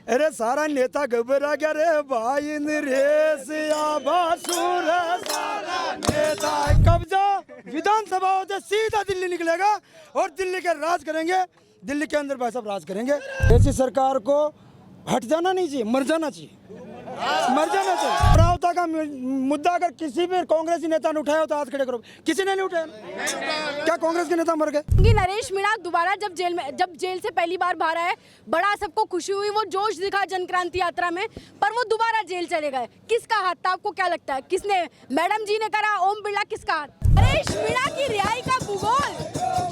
अरे सारा नेता घबरा गया रे भाई नरेश आबासुर सारा नेता कब्जा विधानसभा से सीधा दिल्ली निकलेगा और दिल्ली के राज करेंगे। दिल्ली के अंदर भाई साहब राज करेंगे। ऐसी सरकार को हट जाना नहीं चाहिए, मर जाना चाहिए, मर जाना चाहिए। अमरावती का मुद्दा अगर किसी भी कांग्रेसी नेता ने उठाया हो तो हाथ खड़े करो। किसी ने नहीं उठाया। क्या कांग्रेस के नेता मर गए? नरेश मीणा दोबारा जब जेल से पहली बार बाहर आए, बड़ा सबको खुशी हुई, वो जोश दिखा जन क्रांति यात्रा में, पर वो दोबारा जेल चले गए। किसका हाथ था? आपको क्या लगता है किसने? मैडम जी ने करा, ओम बिरला, किसका हाथ? नरेश मीणा की रिहाई का भूगोल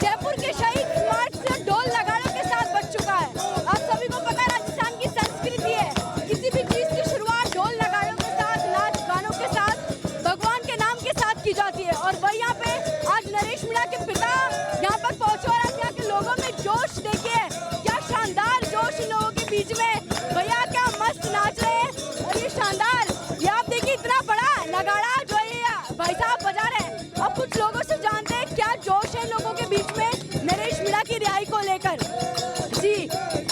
जयपुर के शहीद स्मारक से ढोल नगाड़ों के साथ बच चुका है। आप सभी को पता है राजस्थान की संस्कृति है, किसी भी चीज की शुरुआत ढोल नगाड़ों के साथ, नाच गानों के साथ, भगवान के नाम के साथ की जाती है। और वही यहाँ पे आज नरेश मीणा के पिता यहाँ पर पहुंचे और आज यहाँ के लोगों में जोश देखिए, क्या शानदार जोश इन लोगों के बीच में। भैया क्या मस्त नाच रहे हैं और ये शानदार, ये आप देखिए इतना बड़ा नगाड़ा जो ये भाई साहब बजा रहे हैं। अब कुछ लोगों से जानते हैं क्या जोश है लोगों के बीच में नरेश मीणा की रिहाई को लेकर। जी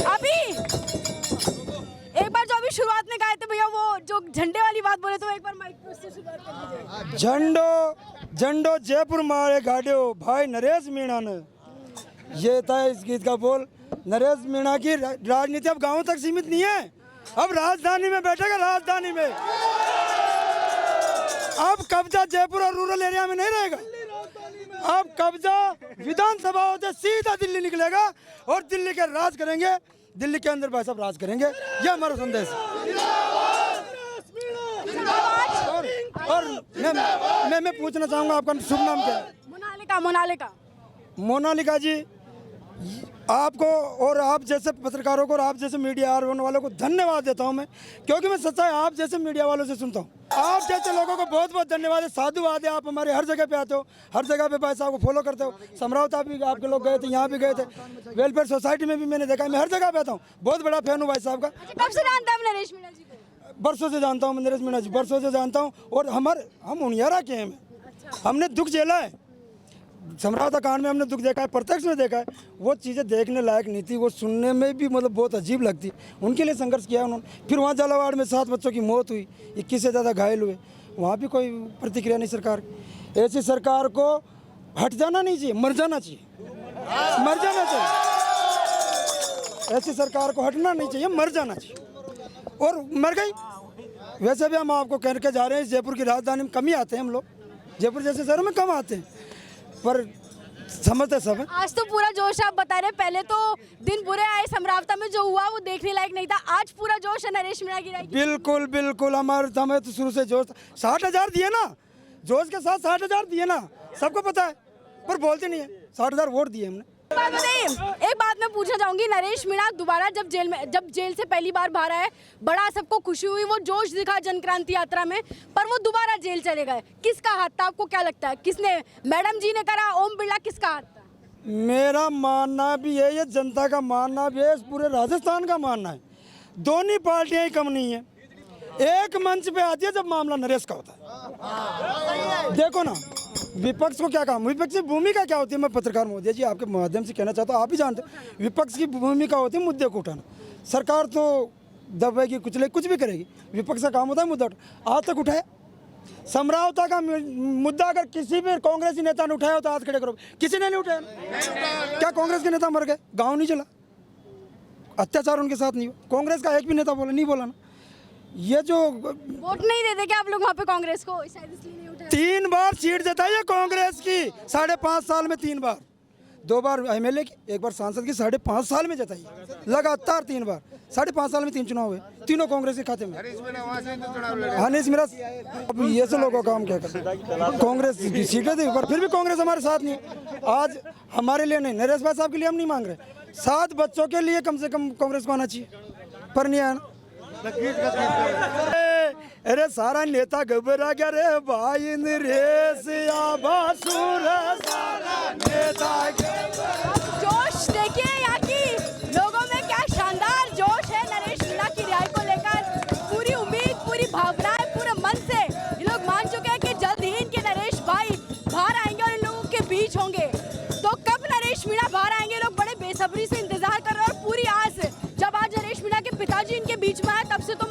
अभी एक बार जो अभी शुरुआत में कहे थे भैया, वो जो झंडे वाली बात बोले, तो एक बार माइक से शुरुआत कर दीजिए। झंडो जयपुर मारे गाड़ियो भाई नरेश मीणा ने, ये था इस गीत का बोल। नरेश मीणा की राजनीति अब गांव तक सीमित नहीं है, अब राजधानी में बैठेगा। राजधानी में अब कब्जा जयपुर और रूरल एरिया में नहीं रहेगा। अब कब्जा विधानसभा से सीधा दिल्ली निकलेगा और दिल्ली के राज करेंगे। दिल्ली के अंदर भाई साहब राज करेंगे। यह हमारा संदेश है। और मैं पूछना चाहूँगा, आपका शुभ नाम क्या है? मोनालिका। मोनालिका जी, आपको और आप जैसे पत्रकारों को और आप जैसे मीडिया होने वालों को धन्यवाद देता हूं मैं, क्योंकि मैं सच्चाई आप जैसे मीडिया वालों से सुनता हूं। आप जैसे लोगों को बहुत बहुत धन्यवाद है, साधुवाद है। आप हमारे हर जगह पे आते हो, हर जगह पे भाई साहब को फॉलो करते हो। समरावता भी आपके लोग गए थे, यहाँ भी गए थे, वेलफेयर सोसाइटी में भी मैंने देखा है। मैं हर जगह पे आता हूँ, बहुत बड़ा फैन हूँ भाई साहब का। कब से जानता है नरेश मीणा जी को? बरसों से जानता हूँ मैं नरेश मीणा जी, बरसों से जानता हूँ। और हम उनियारा के हैं, हमने दुख झेला है। समरावता कांड में हमने दुख देखा है, प्रत्यक्ष में देखा है। वो चीज़ें देखने लायक नहीं थी, वो सुनने में भी मतलब बहुत अजीब लगती। उनके लिए संघर्ष किया उन्होंने। फिर वहाँ झालावाड़ में 7 बच्चों की मौत हुई, 21 से ज़्यादा घायल हुए, वहाँ भी कोई प्रतिक्रिया नहीं सरकार। ऐसी सरकार को हट जाना नहीं चाहिए, मर जाना चाहिए, मर जाना चाहिए। ऐसी सरकार को हटना नहीं चाहिए, मर जाना चाहिए। और मर गई। वैसे भी हम आपको कह के जा रहे हैं, जयपुर की राजधानी में कम ही आते हैं हम लोग, जयपुर जैसे शहरों में कम आते हैं, पर समझते सब है। आज तो पूरा जोश आप बता रहे, पहले तो दिन बुरे आए, समरावता में जो हुआ वो देखने लायक नहीं था, आज पूरा जोश है नरेश मीणा की। बिल्कुल बिल्कुल, हमें तो शुरू से जोश। 60,000 दिए ना, जोश के साथ 60,000 दिए ना, सबको पता है, पर बोलते नहीं है। 60,000 वोट दिए हमने। एक बात मैं पूछना चाहूंगी, नरेश मीणा दोबारा जब जेल से पहली बार बाहर आए, बड़ा सबको खुशी हुई, वो जोश दिखा जन क्रांति यात्रा में, पर वो दोबारा जेल चले गए। किसका हाथ था? आपको क्या लगता है किसने? मैडम जी ने करा, ओम बिरला, किसका हाथ था? मेरा मानना भी है, ये जनता का मानना भी है, पूरे राजस्थान का मानना है। दोनों पार्टियां ही कम नहीं है, एक मंच पे आती है जब मामला नरेश का होता है। देखो ना, विपक्ष को क्या काम, विपक्ष की भूमिका क्या होती है? मैं पत्रकार महोदय जी आपके माध्यम से कहना चाहता हूँ, आप ही जानते हैं विपक्ष की भूमिका होती है मुद्दे को उठाना। सरकार तो दबेगी, कुछ भी करेगी, विपक्ष का काम होता है मुद्दा उठाना। आज तक उठाया समरावता का मुद्दा अगर किसी भी कांग्रेसी नेता ने उठाया हो तो हाथ खड़े करो। किसी ने नहीं उठाया। क्या कांग्रेस के नेता मर गए? गाँव नहीं चला, अत्याचार उनके साथ नहीं हुआ, कांग्रेस का एक भी नेता नहीं बोला ना। ये जो वोट नहीं देते क्या आप लोग वहाँ पे कांग्रेस को? शायद इसलिए नहीं उठाया। 3 बार सीट जताई है कांग्रेस की 5.5 साल में, 3 बार, 2 बार एमएलए की, 1 बार सांसद की, 5.5 साल में जताई लगातार 3 बार। 5.5 साल में 3 चुनाव हुए, तीनों कांग्रेस के खाते में। हनीश मीणा, अब ये से लोगों का काम क्या करते? कांग्रेस की सीटें थी पर फिर भी कांग्रेस हमारे साथ नहीं। आज हमारे लिए नहीं, नरेश भाई साहब के लिए हम नहीं मांग रहे, 7 बच्चों के लिए कम से कम कांग्रेस को आना चाहिए, पर नहीं आया ना। अरे सारा नेता घबरा गया रे भाई नरेश आबासुर सारा नेता। जोश देखिए यहाँ की लोगों में, क्या शानदार जोश है नरेश मीणा की रिहाई को लेकर। पूरी उम्मीद, पूरी भावनाएं, पूरे मन से ये लोग मान चुके हैं कि जल्द ही इनके नरेश भाई बाहर आएंगे और इन लोगों के बीच होंगे। तो कब नरेश मीणा बाहर आएंगे, लोग बड़े बेसब्री से इंतजार कर रहे हैं। और पूरी आस, जब आज नरेश मीणा के पिताजी इनके बीच में आए तब से तो